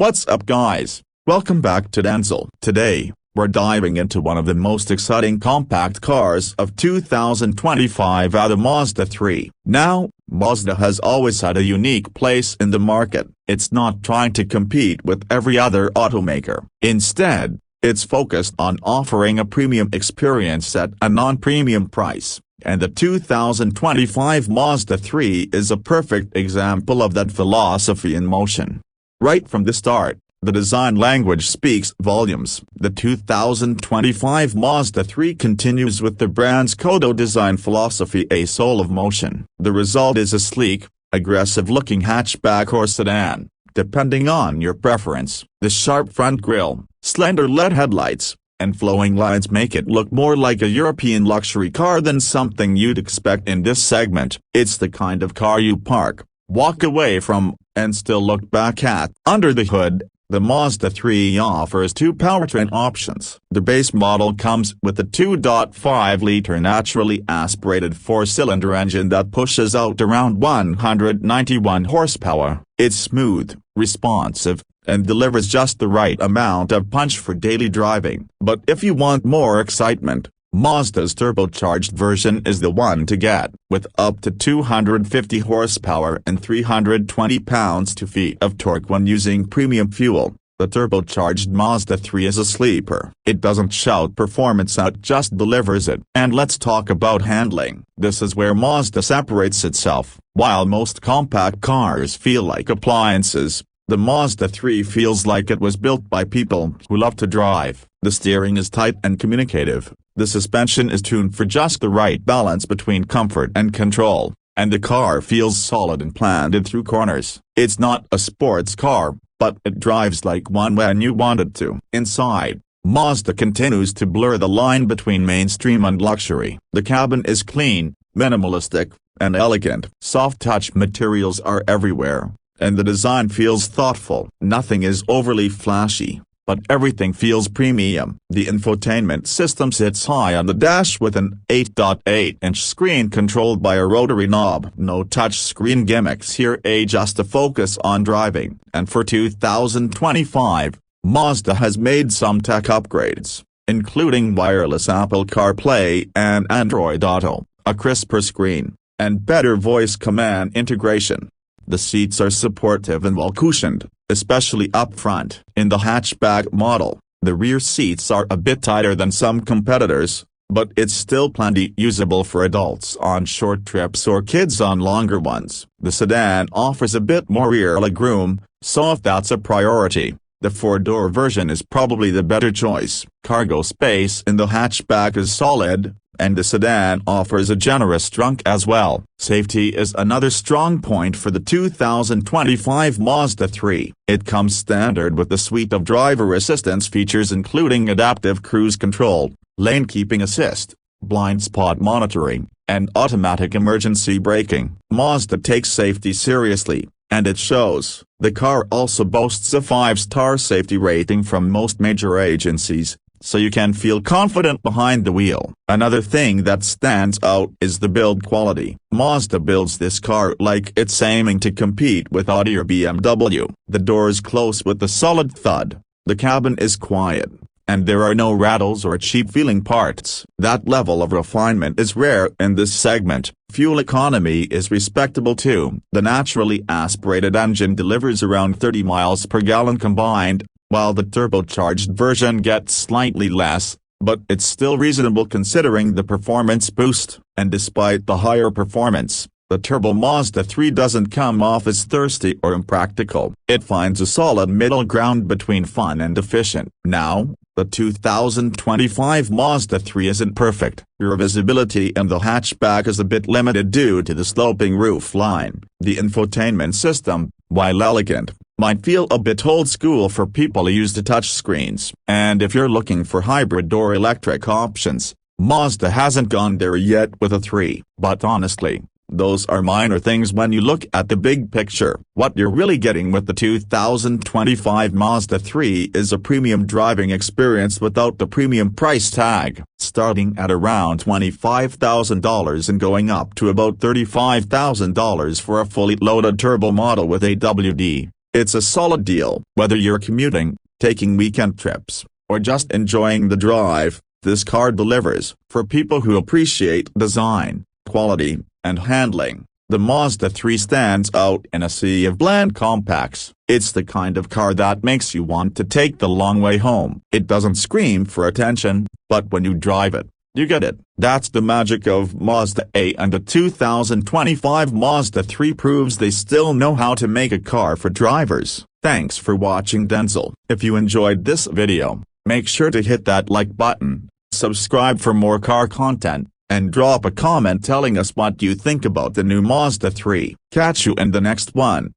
What's up guys, welcome back to Denzel. Today, we're diving into one of the most exciting compact cars of 2025 the Mazda 3. Now, Mazda has always had a unique place in the market. It's not trying to compete with every other automaker. Instead, it's focused on offering a premium experience at a non-premium price. And the 2025 Mazda 3 is a perfect example of that philosophy in motion. Right from the start, the design language speaks volumes. The 2025 Mazda 3 continues with the brand's Kodo design philosophy, a soul of motion. The result is a sleek, aggressive-looking hatchback or sedan, depending on your preference. The sharp front grille, slender LED headlights, and flowing lines make it look more like a European luxury car than something you'd expect in this segment. It's the kind of car you park, walk away from, and still look back at. Under the hood, the Mazda 3 offers two powertrain options. The base model comes with a 2.5-liter naturally aspirated four-cylinder engine that pushes out around 191 horsepower. It's smooth, responsive, and delivers just the right amount of punch for daily driving. But if you want more excitement, Mazda's turbocharged version is the one to get. With up to 250 horsepower and 320 pounds-feet of torque when using premium fuel, the turbocharged Mazda 3 is a sleeper. It doesn't shout performance out, just delivers it. And let's talk about handling. This is where Mazda separates itself. While most compact cars feel like appliances, the Mazda 3 feels like it was built by people who love to drive. The steering is tight and communicative. The suspension is tuned for just the right balance between comfort and control, and the car feels solid and planted through corners. It's not a sports car, but it drives like one when you want it to. Inside, Mazda continues to blur the line between mainstream and luxury. The cabin is clean, minimalistic, and elegant. Soft-touch materials are everywhere, and the design feels thoughtful. Nothing is overly flashy, but everything feels premium. The infotainment system sits high on the dash with an 8.8-inch screen controlled by a rotary knob. No touchscreen gimmicks here, just a focus on driving. And for 2025, Mazda has made some tech upgrades, including wireless Apple CarPlay and Android Auto, a crisper screen, and better voice command integration. The seats are supportive and well-cushioned, especially up front. In the hatchback model, the rear seats are a bit tighter than some competitors, but it's still plenty usable for adults on short trips or kids on longer ones. The sedan offers a bit more rear legroom, so if that's a priority, the four-door version is probably the better choice. Cargo space in the hatchback is solid, and the sedan offers a generous trunk as well. Safety is another strong point for the 2025 Mazda 3. It comes standard with a suite of driver assistance features including adaptive cruise control, lane keeping assist, blind spot monitoring, and automatic emergency braking. Mazda takes safety seriously, and it shows. The car also boasts a 5-star safety rating from most major agencies, so you can feel confident behind the wheel. Another thing that stands out is the build quality. Mazda builds this car like it's aiming to compete with Audi or BMW. The doors close with a solid thud, the cabin is quiet, and there are no rattles or cheap-feeling parts. That level of refinement is rare in this segment. Fuel economy is respectable too. The naturally aspirated engine delivers around 30 miles per gallon combined, while the turbocharged version gets slightly less, but it's still reasonable considering the performance boost. And despite the higher performance, the turbo Mazda 3 doesn't come off as thirsty or impractical. It finds a solid middle ground between fun and efficient. Now, the 2025 Mazda 3 isn't perfect. Rear visibility in the hatchback is a bit limited due to the sloping roof line. The infotainment system, while elegant, might feel a bit old school for people used to touchscreens. And if you're looking for hybrid or electric options, Mazda hasn't gone there yet with a 3. But honestly, those are minor things when you look at the big picture. What you're really getting with the 2025 Mazda 3 is a premium driving experience without the premium price tag, starting at around $25,000 and going up to about $35,000 for a fully loaded turbo model with AWD. It's a solid deal. Whether you're commuting, taking weekend trips, or just enjoying the drive, this car delivers. For people who appreciate design, quality, and handling, the Mazda 3 stands out in a sea of bland compacts. It's the kind of car that makes you want to take the long way home. It doesn't scream for attention, but when you drive it, you get it. That's the magic of Mazda A, and the 2025 Mazda 3 proves they still know how to make a car for drivers. Thanks for watching Denzel. If you enjoyed this video, make sure to hit that like button, subscribe for more car content, and drop a comment telling us what you think about the new Mazda 3. Catch you in the next one.